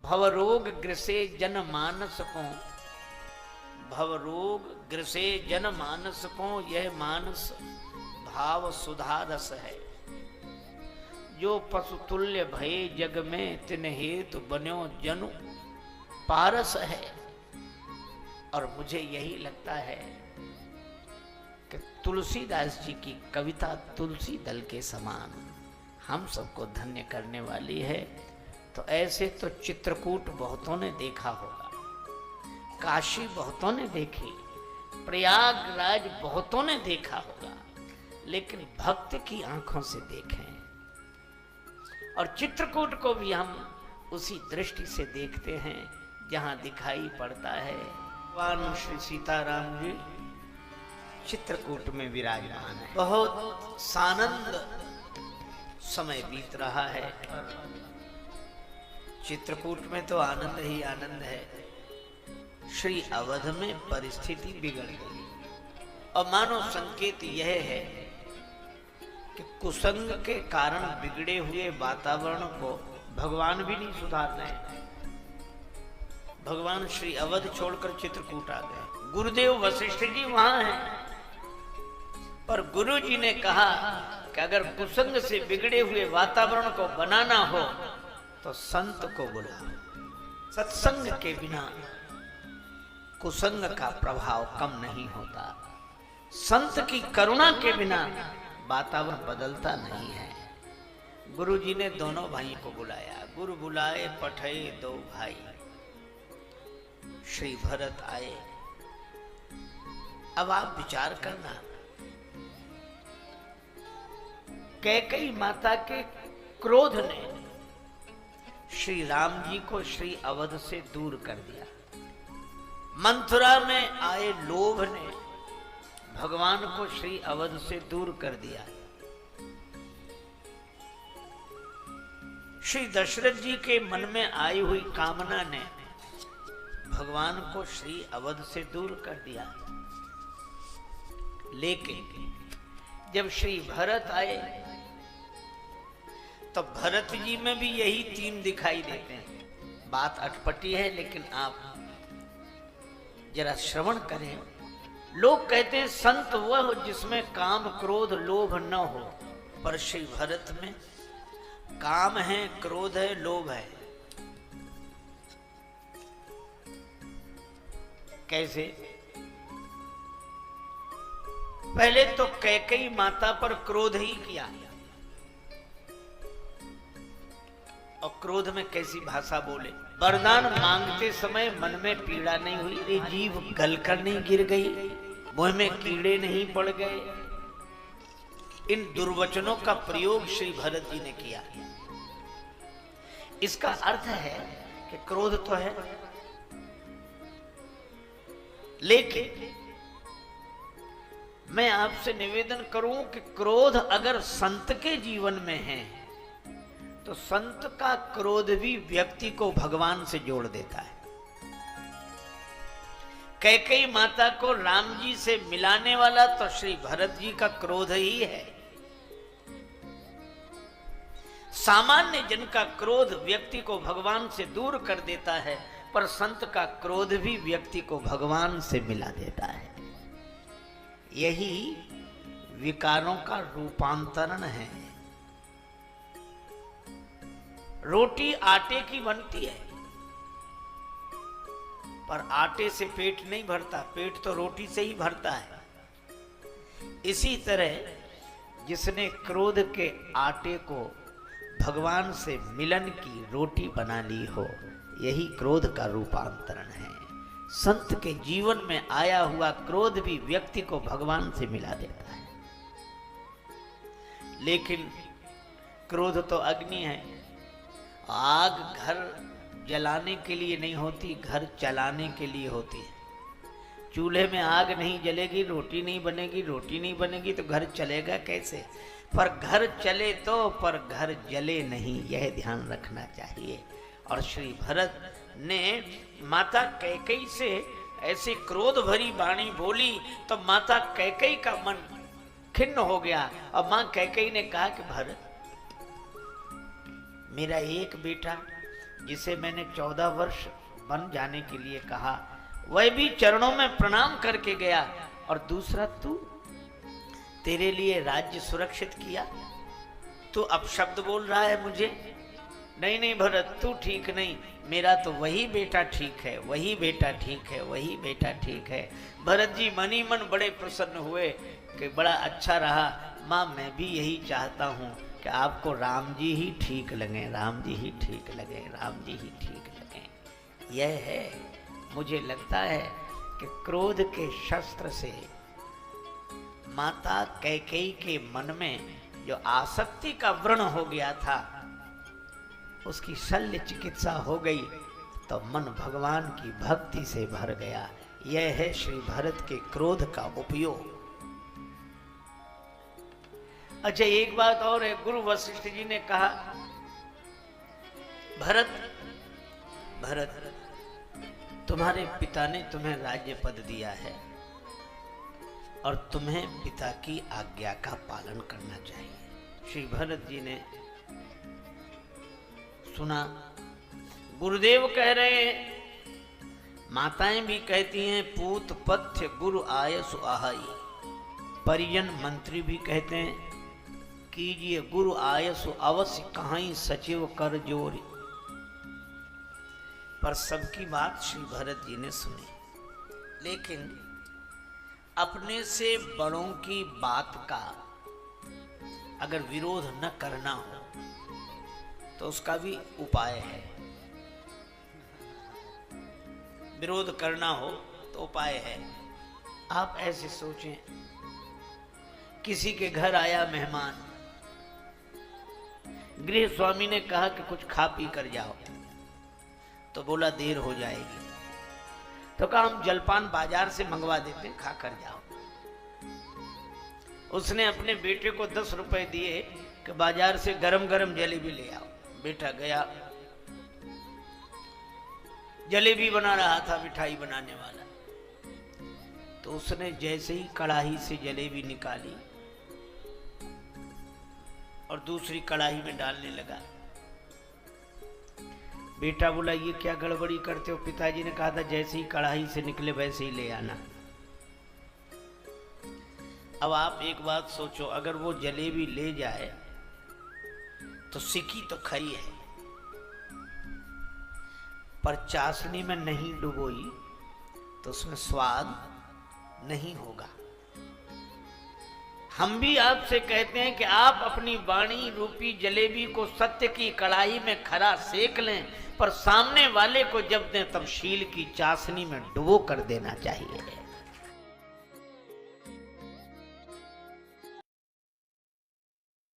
भवरोग ग्रसे जन मानस को, भवरोग ग्रसे जन मानस को, यह मानस भाव सुधा रस है। जो पशु तुल्य भये जग में, तिन हेतु बन्यो जनु पारस है। और मुझे यही लगता है कि तुलसीदास जी की कविता तुलसी दल के समान हम सबको धन्य करने वाली है। तो ऐसे तो चित्रकूट बहुतों ने देखा होगा, काशी बहुतों ने देखी, प्रयागराज बहुतों ने देखा होगा, लेकिन भक्त की आंखों से देखें। और चित्रकूट को भी हम उसी दृष्टि से देखते हैं जहां दिखाई पड़ता है भगवान श्री सीताराम जी चित्रकूट में विराजमान है। बहुत सानंद समय बीत रहा है। चित्रकूट में तो आनंद ही आनंद है। श्री अवध में परिस्थिति बिगड़ गई और मानो संकेत यह है कि कुसंग के कारण बिगड़े हुए वातावरण को भगवान भी नहीं सुधार रहे। भगवान श्री अवध छोड़कर चित्रकूट आ गए। गुरुदेव वशिष्ठ जी वहां हैं, पर गुरु जी ने कहा कि अगर कुसंग से बिगड़े हुए वातावरण को बनाना हो तो संत को बुलाओ। सत्संग के बिना कुसंग का प्रभाव कम नहीं होता। संत की करुणा के बिना वातावरण बदलता नहीं है। गुरु जी ने दोनों भाई को बुलाया। गुरु बुलाए पठे दो भाई। श्री भरत आए। अब आप विचार करना, कैकेयी माता के क्रोध ने श्री राम जी को श्री अवध से दूर कर दिया। मथुरा में आए लोभ ने भगवान को श्री अवध से दूर कर दिया। श्री दशरथ जी के मन में आई हुई कामना ने भगवान को श्री अवध से दूर कर दिया। लेकिन जब श्री भरत आए तो भरत जी में भी यही तीन दिखाई देते हैं। बात अटपटी है, लेकिन आप जरा श्रवण करें। लोग कहते हैं संत वह हो जिसमें काम क्रोध लोभ न हो, पर श्री भरत में काम है, क्रोध है, लोभ है। कैसे? पहले तो कैकेयी माता पर क्रोध ही किया, और क्रोध में कैसी भाषा बोले। वरदान मांगते समय मन में पीड़ा नहीं हुई, ये जीव गलकर नहीं गिर गई, मुंह में कीड़े नहीं पड़ गए। इन दुर्वचनों का प्रयोग श्री भरत जी ने किया। इसका अर्थ है कि क्रोध तो है, लेकिन मैं आपसे निवेदन करूं कि क्रोध अगर संत के जीवन में है तो संत का क्रोध भी व्यक्ति को भगवान से जोड़ देता है। कैकेयी माता को राम जी से मिलाने वाला तो श्री भरत जी का क्रोध ही है। सामान्य जन का क्रोध व्यक्ति को भगवान से दूर कर देता है, पर संत का क्रोध भी व्यक्ति को भगवान से मिला देता है। यही विकारों का रूपांतरण है। रोटी आटे की बनती है, पर आटे से पेट नहीं भरता, पेट तो रोटी से ही भरता है। इसी तरह जिसने क्रोध के आटे को भगवान से मिलन की रोटी बना ली हो, यही क्रोध का रूपांतरण है। संत के जीवन में आया हुआ क्रोध भी व्यक्ति को भगवान से मिला देता है। लेकिन क्रोध तो अग्नि है। आग घर जलाने के लिए नहीं होती, घर चलाने के लिए होती है। चूल्हे में आग नहीं जलेगी, रोटी नहीं बनेगी, रोटी नहीं बनेगी तो घर चलेगा कैसे? पर घर चले तो, पर घर जले नहीं, यह ध्यान रखना चाहिए। और श्री भरत ने माता कैकेयी से ऐसे क्रोध भरी वाणी बोली तो माता कैकेयी का मन खिन्न हो गया। और मां कैकेयी ने कहा कि भरत, मेरा एक बेटा जिसे मैंने 14 वर्ष बन जाने के लिए कहा, वह भी चरणों में प्रणाम करके गया। और दूसरा तू, तेरे लिए राज्य सुरक्षित किया, तू अपशब्द बोल रहा है मुझे। नहीं नहीं भरत, तू ठीक नहीं, मेरा तो वही बेटा ठीक है, वही बेटा ठीक है, वही बेटा ठीक है। भरत जी मन ही मन बड़े प्रसन्न हुए कि बड़ा अच्छा रहा। माँ मैं भी यही चाहता हूँ कि आपको राम जी ही ठीक लगे, राम जी ही ठीक लगे, राम जी ही ठीक लगे। यह है, मुझे लगता है कि क्रोध के शस्त्र से माता कैकेयी के मन में जो आसक्ति का व्रण हो गया था, उसकी शल्य चिकित्सा हो गई, तो मन भगवान की भक्ति से भर गया। यह है श्री भरत के क्रोध का उपयोग। अच्छा एक बात और है, गुरु वशिष्ठ जी ने कहा, भरत भरत तुम्हारे पिता ने तुम्हें राज्य पद दिया है और तुम्हें पिता की आज्ञा का पालन करना चाहिए। श्री भरत जी ने सुना, गुरुदेव कह रहे हैं, माताएं भी कहती हैं पूत पथ्य गुरु आयसु आहाई, परिजन मंत्री भी कहते हैं कीजिए गुरु आयसु अवश्य कहाई सचिव कर जोरी। पर सबकी बात श्री भरत जी ने सुनी, लेकिन अपने से बड़ों की बात का अगर विरोध न करना हो तो उसका भी उपाय है। विरोध करना हो तो उपाय है। आप ऐसे सोचें, किसी के घर आया मेहमान, गृह स्वामी ने कहा कि कुछ खा पी कर जाओ, तो बोला देर हो जाएगी, तो कहा हम जलपान बाजार से मंगवा देते हैं, खा कर जाओ। उसने अपने बेटे को 10 रुपए दिए कि बाजार से गरम गरम जलेबी ले आओ। बेटा गया, जलेबी बना रहा था मिठाई बनाने वाला, तो उसने जैसे ही कढ़ाई से जलेबी निकाली और दूसरी कढ़ाई में डालने लगा, बेटा बोला ये क्या गड़बड़ी करते हो? पिताजी ने कहा था जैसे ही कढ़ाई से निकले वैसे ही ले आना। अब आप एक बात सोचो, अगर वो जलेबी ले जाए तो सिकी तो खरी है, पर चाशनी में नहीं डुबोई तो उसमें स्वाद नहीं होगा। हम भी आपसे कहते हैं कि आप अपनी वाणी रूपी जलेबी को सत्य की कढ़ाई में खरा सेक लें, पर सामने वाले को जब दें तब शील की चाशनी में डुबो कर देना चाहिए।